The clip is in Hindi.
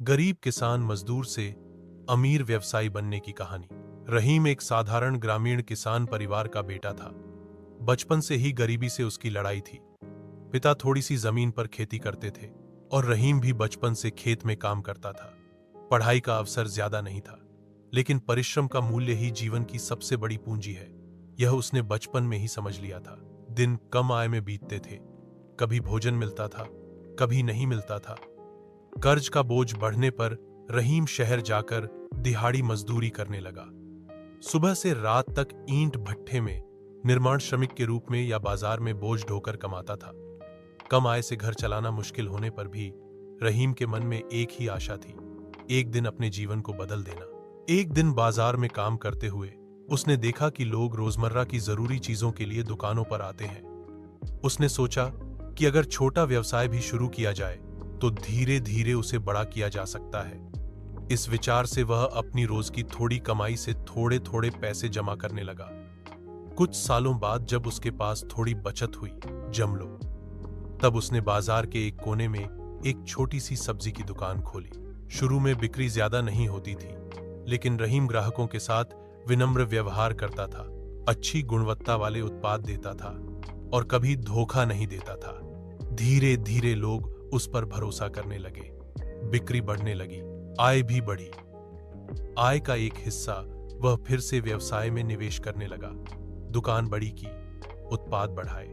गरीब किसान मजदूर से अमीर व्यवसायी बनने की कहानी। रहीम एक साधारण ग्रामीण किसान परिवार का बेटा था। बचपन से ही गरीबी से उसकी लड़ाई थी। पिता थोड़ी सी जमीन पर खेती करते थे और रहीम भी बचपन से खेत में काम करता था। पढ़ाई का अवसर ज्यादा नहीं था, लेकिन परिश्रम का मूल्य ही जीवन की सबसे बड़ी पूंजी है। यह उसने बचपन में ही समझ लिया था। दिन कम आय में बीतते थे। कभी भोजन मिलता था, कभी नहीं मिलता था। कर्ज का बोझ बढ़ने पर रहीम शहर जाकर दिहाड़ी मजदूरी करने लगा। सुबह से रात तक ईंट भट्ठे में निर्माण श्रमिक के रूप में या बाजार में बोझ ढोकर कमाता था। कम आय से घर चलाना मुश्किल होने पर भी रहीम के मन में एक ही आशा थी, एक दिन अपने जीवन को बदल देना। एक दिन बाजार में काम करते हुए उसने देखा कि लोग रोजमर्रा की जरूरी चीजों के लिए दुकानों पर आते हैं। उसने सोचा कि अगर छोटा व्यवसाय भी शुरू किया जाए तो धीरे धीरे उसे बड़ा किया जा सकता है। इस विचार से वह अपनी रोज की थोड़ी कमाई से थोड़े थोड़े पैसे जमा करने लगा। कुछ सालों बाद जब उसके पास थोड़ी बचत हुई, जम लो, तब उसने बाजार के एक कोने में एक छोटी सी सब्जी की दुकान खोली। शुरू में बिक्री ज्यादा नहीं होती थी, लेकिन रहीम ग्राहकों के साथ विनम्र व्यवहार करता था, अच्छी गुणवत्ता वाले उत्पाद देता था और कभी धोखा नहीं देता था। धीरे धीरे लोग उस पर भरोसा करने लगे। बिक्री बढ़ने लगी, आय भी बढ़ी। आय का एक हिस्सा वह फिर से व्यवसाय में निवेश करने लगा। दुकान बड़ी की, उत्पाद बढ़ाए